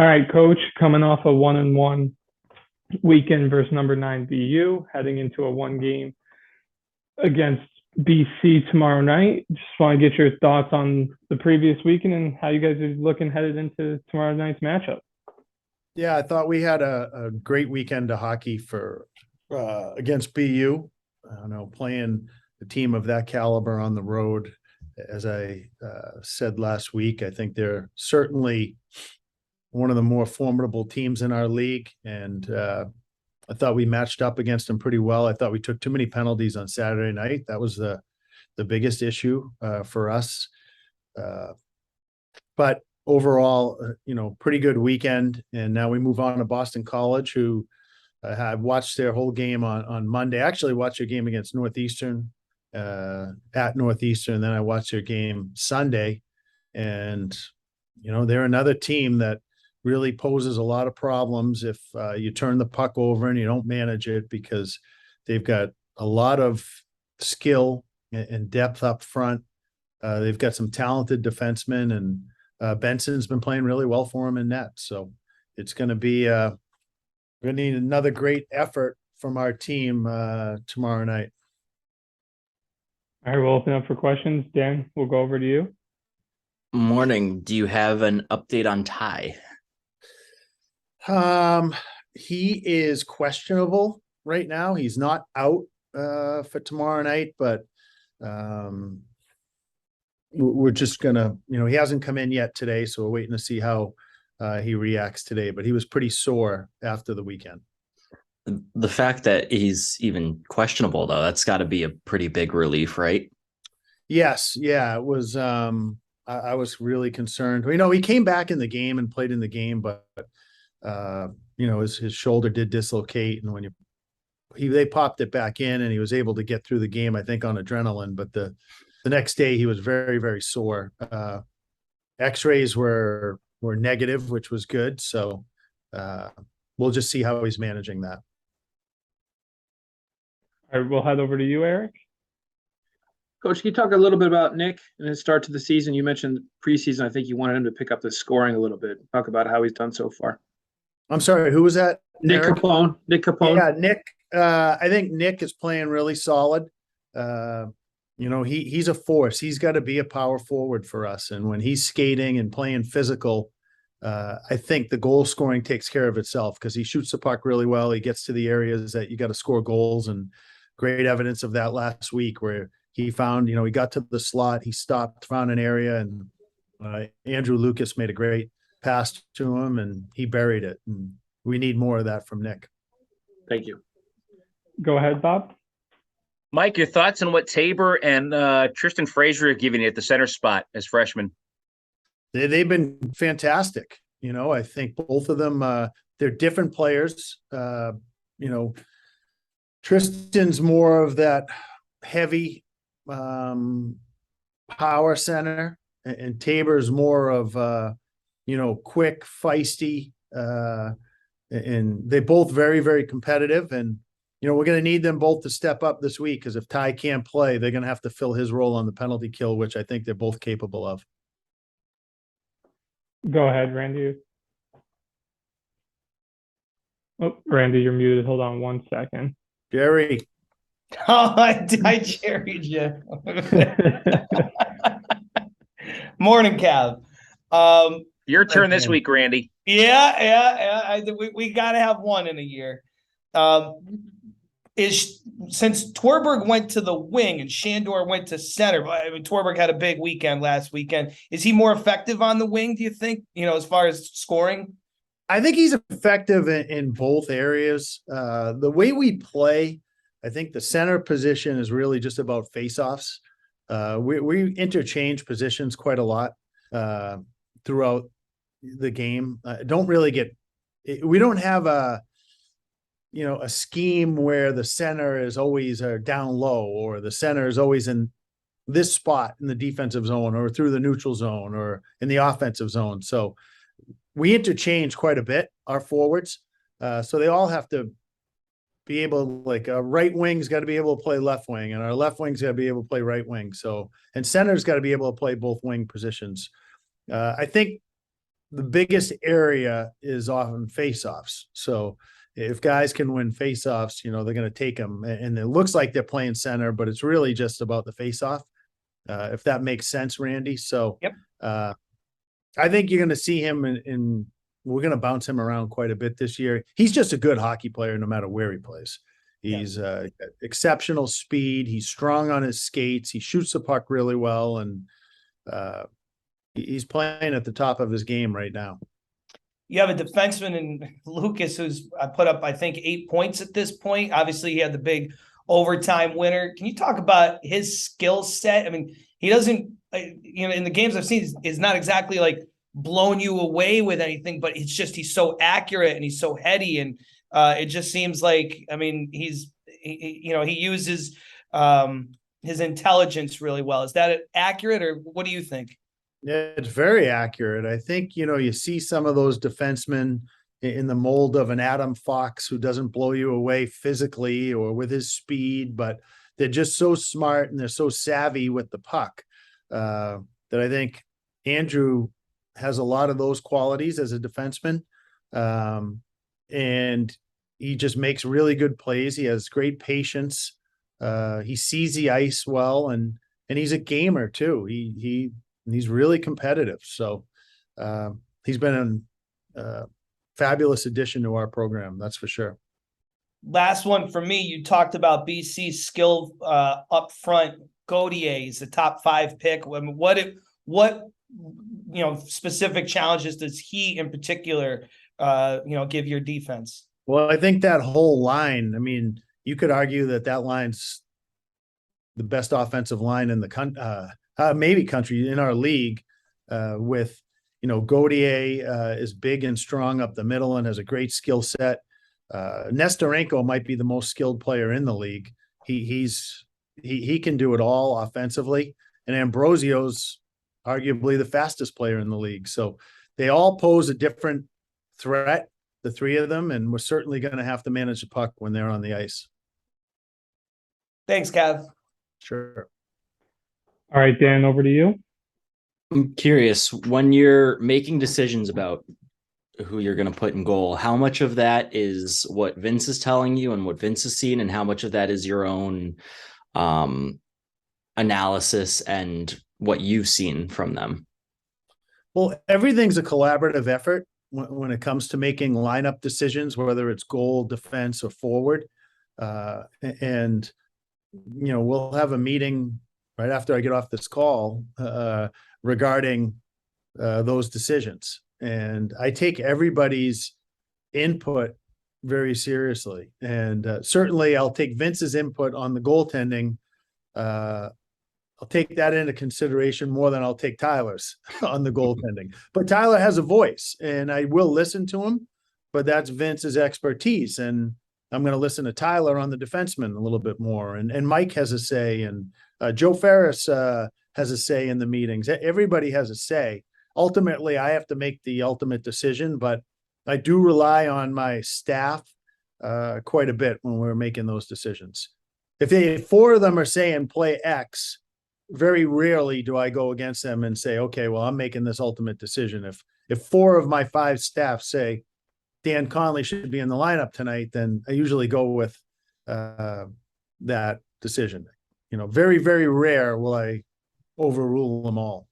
All right, coach, coming off a 1-1 weekend versus number 9 BU, heading into a one game against BC tomorrow night. Just want to get your thoughts on the previous weekend and how you guys are looking headed into tomorrow night's matchup. Yeah, I thought we had a great weekend of hockey for against BU. I don't know, playing a team of that caliber on the road, as I said last week, I think they're certainly one of the more formidable teams in our league. And I thought we matched up against them pretty well. I thought we took too many penalties on Saturday night. That was the biggest issue for us. But overall, pretty good weekend. And now we move on to Boston College, who have watched their whole game on Monday. I actually watched their game against Northeastern at Northeastern. Then I watched their game Sunday. And, they're another team that really poses a lot of problems if you turn the puck over and you don't manage it, because they've got a lot of skill and depth up front. They've got some talented defensemen, and Benson's been playing really well for him in net. So it's going to be we're going to need another great effort from our team tomorrow night. All right, we'll open up for questions. Dan, we'll go over to you. Morning. Do you have an update on Ty? He is questionable right now. He's not out for tomorrow night, but we're just gonna, he hasn't come in yet today, so we're waiting to see how he reacts today. But he was pretty sore after the weekend. The fact that he's even questionable, though, that's got to be a pretty big relief, right? Yes, yeah, it was. I was really concerned. He came back in the game and played in the game, but his shoulder did dislocate, and when they popped it back in, and he was able to get through the game, I think, on adrenaline. But the next day he was very, very sore. X-rays were negative, which was good. So we'll just see how he's managing that. All right, we'll head over to you, Eric. Coach, can you talk a little bit about Nick and his start to the season? You mentioned preseason. I think you wanted him to pick up the scoring a little bit. Talk about how he's done so far. I'm sorry, who was that? Nick Capone. Nick Capone. Yeah, Nick. I think Nick is playing really solid. He's a force. He's got to be a power forward for us. And when he's skating and playing physical, I think the goal scoring takes care of itself, because he shoots the puck really well. He gets to the areas that you got to score goals, and great evidence of that last week where he found, he got to the slot, he stopped, found an area, and Andrew Lucas made a great pass to him, and he buried it. And we need more of that from Nick. Thank you. Go ahead, Bob. Mike, your thoughts on what Tabor and Tristan Frazier are giving you at the center spot as freshmen? They've been fantastic. I think both of them, they're different players. Tristan's more of that heavy power center, and Tabor's more of quick, feisty, and they're both very, very competitive. And we're going to need them both to step up this week, because if Ty can't play, they're going to have to fill his role on the penalty kill, which I think they're both capable of. Go ahead, Randy. Oh, Randy, you're muted. Hold on one second. Jerry. Oh, I jerried you. Morning, Cav. Your turn this week, Randy. Yeah. We got to have one in a year. Since Twerberg went to the wing and Shandor went to center, I mean, Twerberg had a big weekend last weekend. Is he more effective on the wing, do you think, as far as scoring? I think he's effective in both areas. The way we play, I think the center position is really just about faceoffs. We interchange positions quite a lot throughout the game. We don't have a scheme where the center is always down low, or the center is always in this spot in the defensive zone, or through the neutral zone, or in the offensive zone. So we interchange quite a bit, our forwards. So they all have to be able, like a right wing's got to be able to play left wing, and our left wing's got to be able to play right wing. So, and center's got to be able to play both wing positions. I think the biggest area is often faceoffs. So if guys can win faceoffs, they're going to take them. And it looks like they're playing center, but it's really just about the faceoff. If that makes sense, Randy. So Yep. I think you're going to see him in we're going to bounce him around quite a bit this year. He's just a good hockey player, no matter where he plays. He's exceptional speed. He's strong on his skates. He shoots the puck really well. And he's playing at the top of his game right now. You have a defenseman in Lucas who's put up, I think, 8 points at this point. Obviously, he had the big overtime winner. Can you talk about his skill set? I mean, he doesn't, in the games I've seen, is not exactly like blowing you away with anything, but it's just he's so accurate and he's so heady, and it just seems like, I mean, he uses his intelligence really well. Is that accurate, or what do you think? Yeah, it's very accurate. I think, you see some of those defensemen in the mold of an Adam Fox who doesn't blow you away physically or with his speed, but they're just so smart and they're so savvy with the puck that I think Andrew has a lot of those qualities as a defenseman. And he just makes really good plays. He has great patience. He sees the ice well, and he's a gamer too. He's really competitive. So he's been a fabulous addition to our program. That's for sure. Last one for me. You talked about BC's skill up front. Gauthier is the top 5 pick. I mean, what specific challenges does he in particular give your defense? Well, I think that whole line, I mean, you could argue that line's the best offensive line in the country in our league, with, Gauthier is big and strong up the middle and has a great skill set. Nestorenko might be the most skilled player in the league. He can do it all offensively, and Ambrosio's arguably the fastest player in the league. So they all pose a different threat, the 3 of them, and we're certainly going to have to manage the puck when they're on the ice. Thanks, Cav. Sure. All right, Dan, over to you. I'm curious, when you're making decisions about who you're going to put in goal, how much of that is what Vince is telling you and what Vince has seen, and how much of that is your own analysis and what you've seen from them? Well, everything's a collaborative effort when it comes to making lineup decisions, whether it's goal, defense, or forward. And we'll have a meeting right after I get off this call regarding those decisions. And I take everybody's input very seriously. And certainly I'll take Vince's input on the goaltending. I'll take that into consideration more than I'll take Tyler's on the goaltending. But Tyler has a voice, and I will listen to him, but that's Vince's expertise. And I'm going to listen to Tyler on the defenseman a little bit more. And Mike has a say, and Joe Ferris has a say in the meetings. Everybody has a say. Ultimately, I have to make the ultimate decision, but I do rely on my staff quite a bit when we're making those decisions. If 4 of them are saying play X, very rarely do I go against them and say, okay, well, I'm making this ultimate decision. If 4 of my 5 staff say Dan Conley should be in the lineup tonight, then I usually go with that decision. Very, very rare will I overrule them all.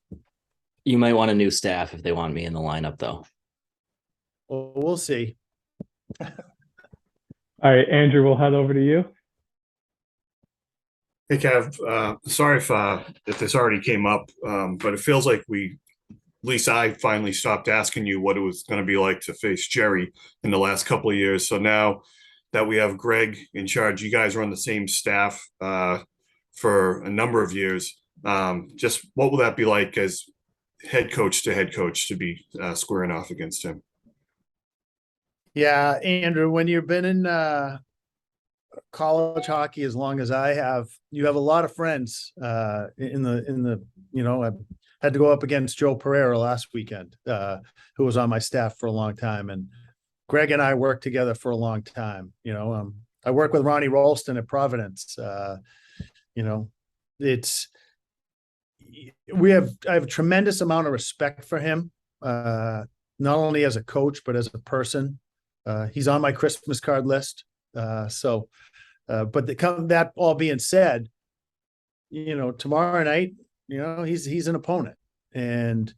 You might want a new staff if they want me in the lineup, though. Well, we'll see. All right, Andrew, we'll head over to you. Hey, Kev, sorry if this already came up, but it feels like at least I finally stopped asking you what it was going to be like to face Jerry in the last couple of years. So now that we have Greg in charge, you guys are on the same staff for a number of years. Just what will that be like as head coach to be squaring off against him? Yeah, Andrew, when you've been in college hockey as long as I have, you have a lot of friends in the I had to go up against Joe Pereira last weekend, who was on my staff for a long time, and Greg and I worked together for a long time. I work with Ronnie Ralston at Providence. I have a tremendous amount of respect for him. not only as a coach, but as a person. He's on my Christmas card list. But that all being said, tomorrow night, he's an opponent, and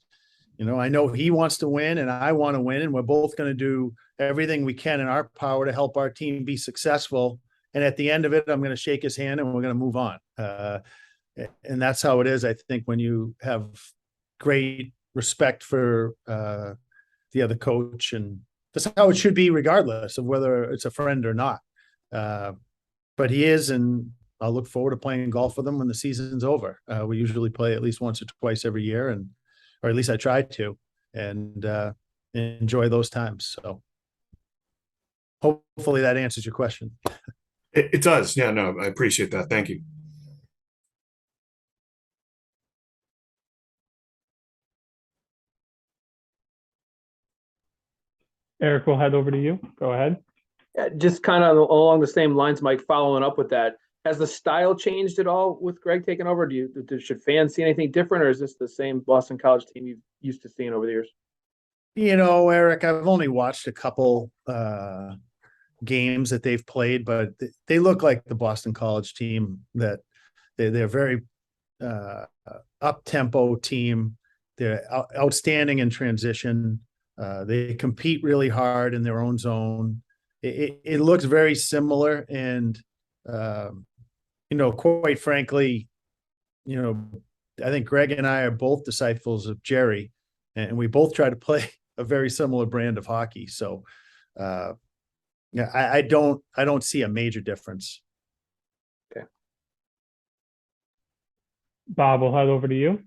I know he wants to win and I want to win, and we're both going to do everything we can in our power to help our team be successful. And at the end of it, I'm going to shake his hand and we're going to move on. And that's how it is. I think when you have great respect for the other coach, and that's how it should be, regardless of whether it's a friend or not. But he is, and I'll look forward to playing golf with him when the season's over. We usually play at least once or twice every year, or at least I try to, and enjoy those times. So hopefully that answers your question. It does. Yeah, no, I appreciate that. Thank you. Eric, we'll head over to you. Go ahead. Just kind of along the same lines, Mike, following up with that, has the style changed at all with Greg taking over? Should fans see anything different, or is this the same Boston College team you've used to seeing over the years? Eric, I've only watched a couple games that they've played, but they look like the Boston College team. That they're very up-tempo team. They're outstanding in transition. They compete really hard in their own zone. It looks very similar, and quite frankly, I think Greg and I are both disciples of Jerry, and we both try to play a very similar brand of hockey. So, I don't see a major difference. Okay. Bob, we'll head over to you.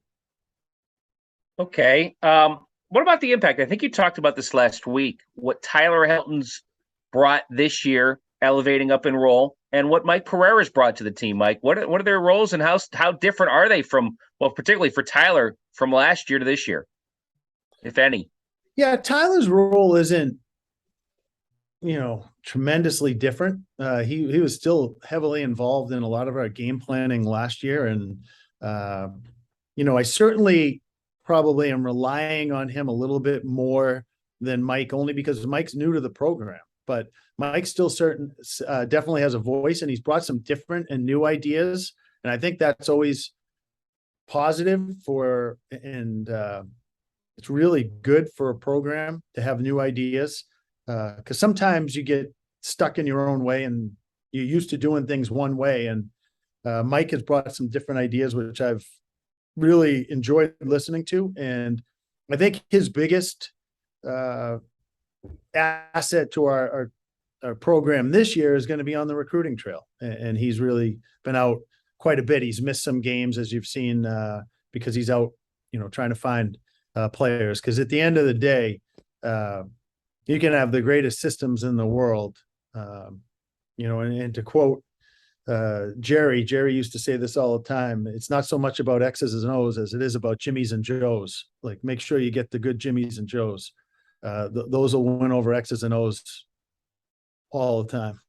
Okay. What about the impact? I think you talked about this last week, what Tyler Helton's brought this year, elevating up in role, and what Mike Pereira's brought to the team. Mike, what are their roles, and how different are they from, well, particularly for Tyler, from last year to this year, if any? Yeah, Tyler's role isn't, tremendously different. He was still heavily involved in a lot of our game planning last year. And, I certainly probably am relying on him a little bit more than Mike, only because Mike's new to the program. But Mike still definitely has a voice, and he's brought some different and new ideas. And I think that's always positive and it's really good for a program to have new ideas. Because sometimes you get stuck in your own way and you're used to doing things one way. And Mike has brought some different ideas, which I've really enjoyed listening to. And I think his biggest asset to our program this year is going to be on the recruiting trail. And he's really been out quite a bit. He's missed some games, as you've seen, because he's out, trying to find players. Because at the end of the day, you can have the greatest systems in the world, and to quote Jerry used to say this all the time: it's not so much about X's and O's as it is about Jimmys and Joes. Like, make sure you get the good Jimmys and Joes. Those will win over X's and O's all the time.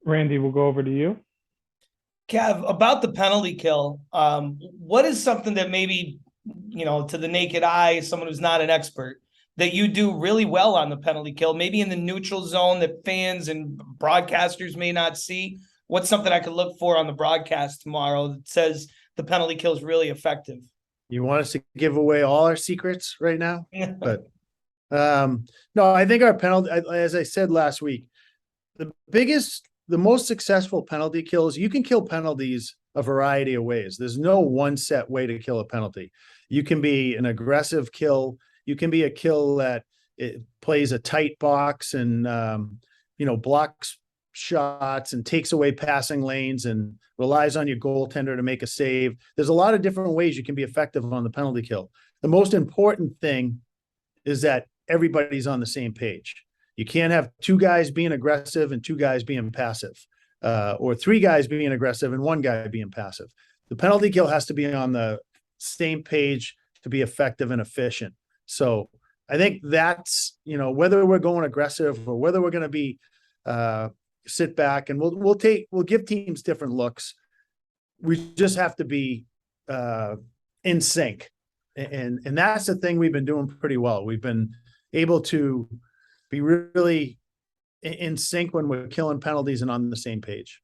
Randy, we'll go over to you. Cav, about the penalty kill, what is something that maybe, to the naked eye, someone who's not an expert, that you do really well on the penalty kill, maybe in the neutral zone that fans and broadcasters may not see? What's something I could look for on the broadcast tomorrow that says the penalty kill is really effective? You want us to give away all our secrets right now? But no, I think our penalty, as I said last week, the most successful penalty kills, you can kill penalties a variety of ways. There's no one set way to kill a penalty. You can be an aggressive kill. You can be a kill that it plays a tight box and, blocks shots and takes away passing lanes and relies on your goaltender to make a save. There's a lot of different ways you can be effective on the penalty kill. The most important thing is that everybody's on the same page. You can't have two guys being aggressive and two guys being passive, or three guys being aggressive and one guy being passive. The penalty kill has to be on the same page to be effective and efficient. So I think that's, whether we're going aggressive or whether we're going to be sit back, and we'll give teams different looks. We just have to be in sync. and that's the thing we've been doing pretty well. We've been able to be really in sync when we're killing penalties and on the same page.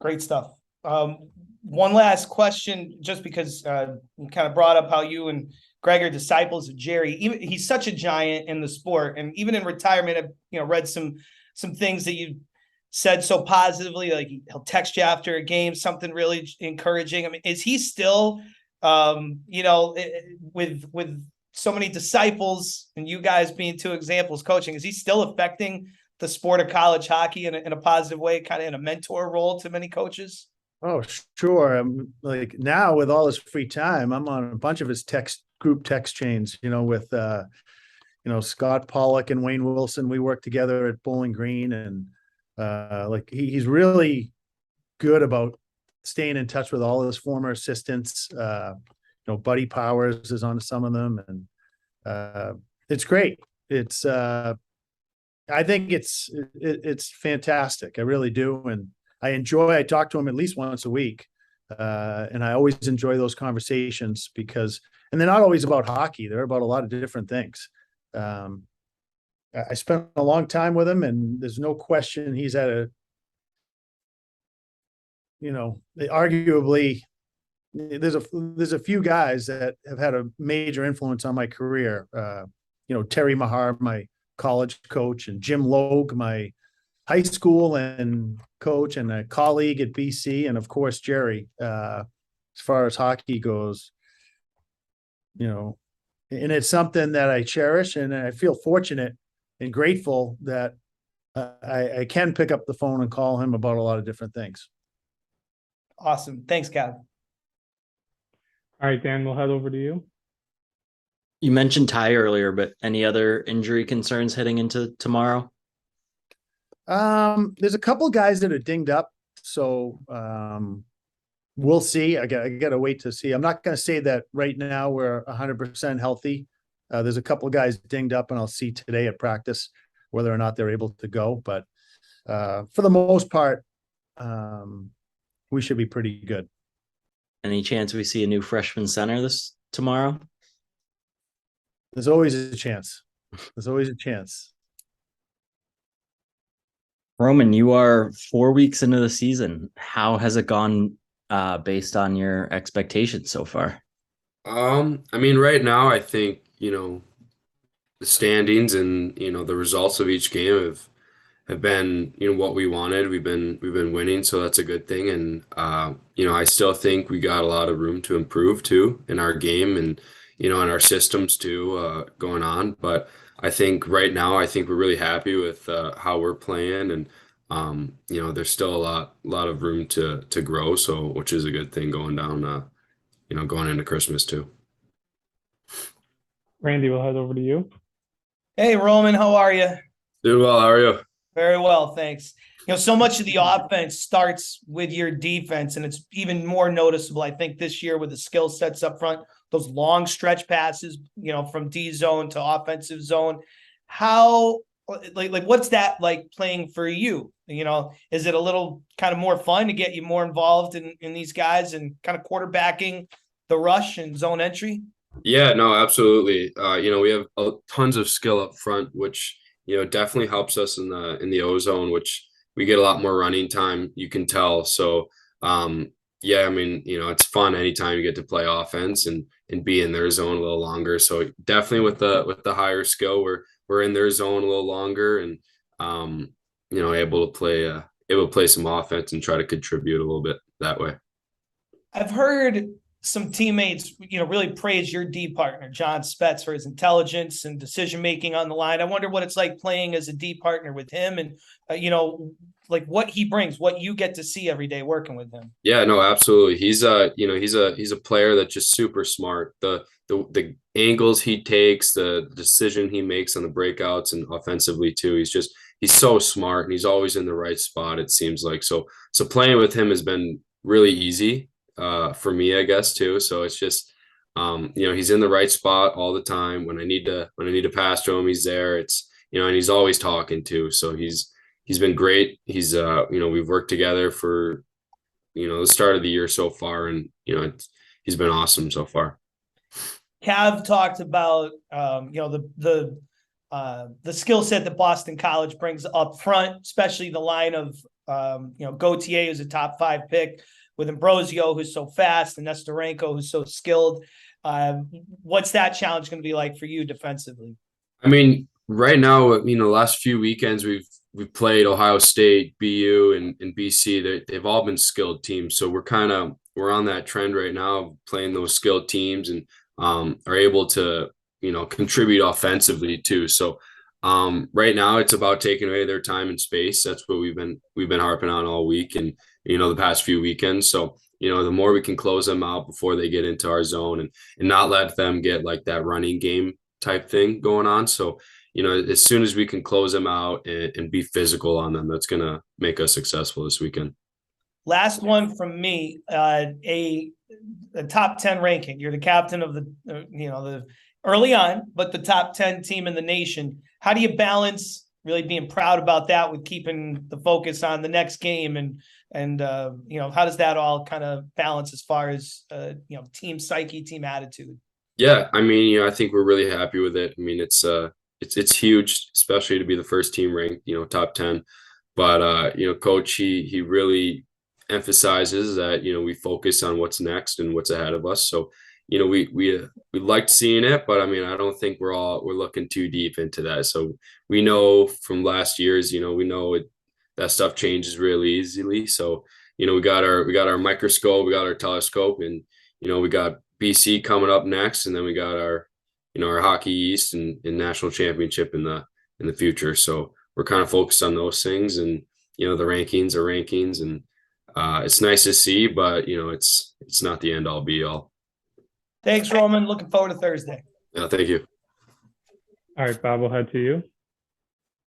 Great stuff. One last question, just because you kind of brought up how you and Greg are disciples of Jerry. Even he's such a giant in the sport, and even in retirement, I've read some things that you said so positively. Like he'll text you after a game, something really encouraging. I mean, is he still, with so many disciples and you guys being two examples coaching, is he still affecting the sport of college hockey in a positive way, kind of in a mentor role to many coaches? Oh, sure. I'm like now with all his free time, I'm on a bunch of his group text chains, with, Scott Pollock and Wayne Wilson. We work together at Bowling Green, and he's really good about staying in touch with all of his former assistants. Buddy Powers is on some of them, and it's great. It's I think it's fantastic. I really do. And I talk to him at least once a week. And I always enjoy those conversations and they're not always about hockey. They're about a lot of different things. I spent a long time with him, and there's no question he's at arguably there's a few guys that have had a major influence on my career. Terry Mahar, my college coach, and Jim Logue, my high school and coach and a colleague at BC, and of course Jerry. As far as hockey goes, and it's something that I cherish, and I feel fortunate and grateful that I can pick up the phone and call him about a lot of different things. Awesome. Thanks, Cav. All right, Dan, we'll head over to you. You mentioned Ty earlier, but any other injury concerns heading into tomorrow? There's a couple guys that are dinged up, so we'll see. I got to wait to see. I'm not going to say that right now we're 100% healthy. There's a couple guys dinged up, and I'll see today at practice whether or not they're able to go. But for the most part, we should be pretty good. Any chance we see a new freshman center tomorrow? There's always a chance. There's always a chance. Roman, you are 4 weeks into the season. How has it gone based on your expectations so far? Right now, I think, the standings and, the results of each game have been, what we wanted. We've been winning, so that's a good thing. And, I still think we got a lot of room to improve too in our game and, in our systems too, going on. But I think right now, we're really happy with how we're playing, and there's still a lot of room to grow. So, which is a good thing going down, going into Christmas too. Randy, we'll head over to you. Hey, Roman, how are you? Doing well. How are you? Very well, thanks. So much of the offense starts with your defense, and it's even more noticeable, I think, this year with the skill sets up front, those long stretch passes, from D zone to offensive zone. How, what's that like playing for you? Is it a little kind of more fun to get you more involved in these guys and kind of quarterbacking the rush and zone entry? Yeah, no, absolutely. We have tons of skill up front, which, definitely helps us in the O zone, which we get a lot more running time, you can tell. So, it's fun anytime you get to play offense and be in their zone a little longer. So definitely with the higher skill, we're in their zone a little longer, and able to play some offense and try to contribute a little bit that way. I've heard some teammates, really praise your D partner, John Spetz, for his intelligence and decision-making on the line. I wonder what it's like playing as a D partner with him, and, what he brings, what you get to see every day working with him. Yeah, no, absolutely. He's a player that's just super smart. The angles he takes, the decision he makes on the breakouts, and offensively too. He's so smart, and he's always in the right spot, it seems like. So playing with him has been really easy for me, I guess, too. So it's just he's in the right spot all the time. When I need to pass to him, he's there. It's and he's always talking too. So he's been great. He's we've worked together for the start of the year so far, and he's been awesome so far. Cav talked about the skill set that Boston College brings up front, especially the line of Gautier, who's a top 5 pick, with Ambrosio, who's so fast, and Nestorenko, who's so skilled. What's that challenge going to be like for you defensively? I mean, right now, the last few weekends we've played Ohio State, BU, and BC. They've all been skilled teams, so we're on that trend right now, playing those skilled teams, and are able to contribute offensively too. So right now it's about taking away their time and space. That's what we've been harping on all week, and the past few weekends. So the more we can close them out before they get into our zone, and not let them get like that running game type thing going on. So as soon as we can close them out and be physical on them, that's gonna make us successful this weekend. Last one from me, a top 10 ranking. You're the captain of the early on, but the top 10 team in the nation. How do you balance really being proud about that with keeping the focus on the next game, and how does that all kind of balance as far as team psyche, team attitude? Yeah, I mean, I think we're really happy with it. I mean, it's huge, especially to be the first team ranked, top 10. But coach, he really emphasizes that we focus on what's next and what's ahead of us. So we liked seeing it, but I mean, I don't think we're looking too deep into that. So we know from last year's, we know that stuff changes really easily. So we got our microscope, we got our telescope, and we got BC coming up next, and then we got our our Hockey East and national championship in the future. So we're kind of focused on those things, and the rankings are rankings, and it's nice to see, but it's not the end all be all. Thanks, Roman. Looking forward to Thursday. Yeah, thank you. All right, Bob, we'll head to you.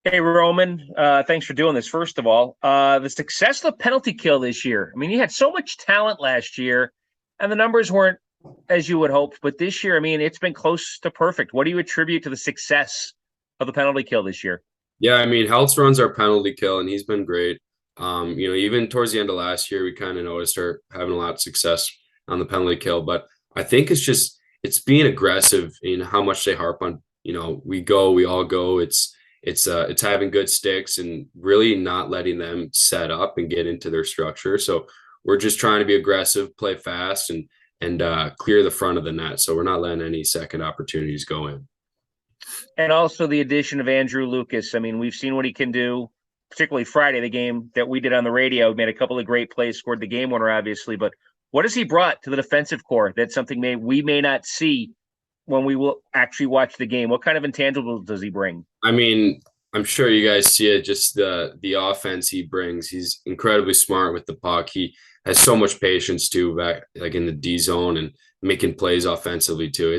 Hey, Roman, thanks for doing this. First of all, the success of the penalty kill this year. I mean, you had so much talent last year, and the numbers weren't as you would hope. But this year, I mean, it's been close to perfect. What do you attribute to the success of the penalty kill this year? Yeah, I mean, Heltz runs our penalty kill, and he's been great. Even towards the end of last year, we kind of noticed her having a lot of success on the penalty kill. But I think it's being aggressive in how much they harp on. We all go. It's having good sticks and really not letting them set up and get into their structure. So we're just trying to be aggressive, play fast, and clear the front of the net. So we're not letting any second opportunities go in. And also the addition of Andrew Lucas. I mean, we've seen what he can do, particularly Friday, the game that we did on the radio. Made a couple of great plays, scored the game winner, obviously. But what has he brought to the defensive core? That's something we may not see when we will actually watch the game. What kind of intangibles does he bring? I mean, I'm sure you guys see it, just the offense he brings. He's incredibly smart with the puck. He has so much patience too, back like in the D zone and making plays offensively too.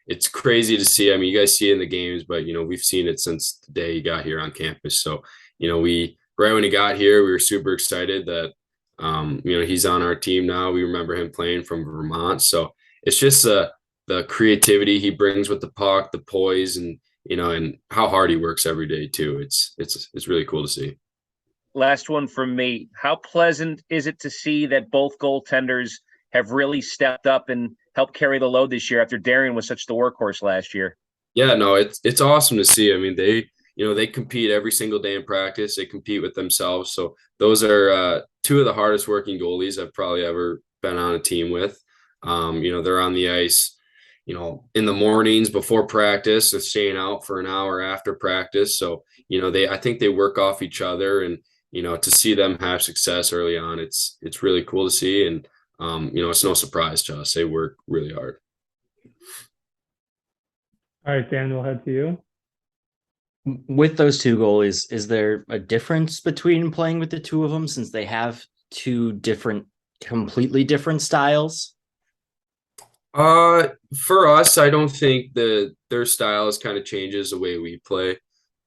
It's crazy to see. I mean, you guys see it in the games, but we've seen it since the day he got here on campus. So right when he got here, we were super excited that he's on our team now. We remember him playing from Vermont. So it's just the creativity he brings with the puck, the poise, and and how hard he works every day too. It's really cool to see. Last one from me. How pleasant is it to see that both goaltenders have really stepped up and helped carry the load this year after Darian was such the workhorse last year? Yeah, no, it's awesome to see. I mean, they compete every single day in practice. They compete with themselves. So those are two of the hardest working goalies I've probably ever been on a team with. They're on the ice, in the mornings before practice, they're staying out for an hour after practice. So, I think they work off each other, and, to see them have success early on, it's really cool to see. And, it's no surprise to us. They work really hard. All right, Dan, we'll head to you. With those two goalies, is there a difference between playing with the two of them since they have two completely different styles? For us, I don't think their styles kind of changes the way we play.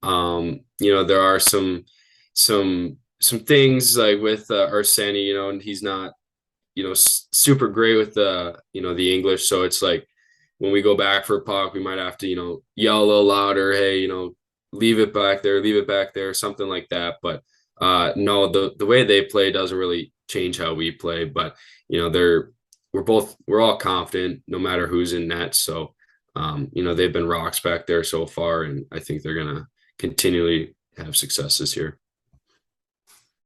There are some things like with Arseni, and he's not, super great with the English. So it's like when we go back for a puck, we might have to, yell a little louder. Hey, leave it back there, something like that. But no, the way they play doesn't really change how we play. But we're all confident no matter who's in net. So They've been rocks back there so far, and I think they're gonna continually have success this year.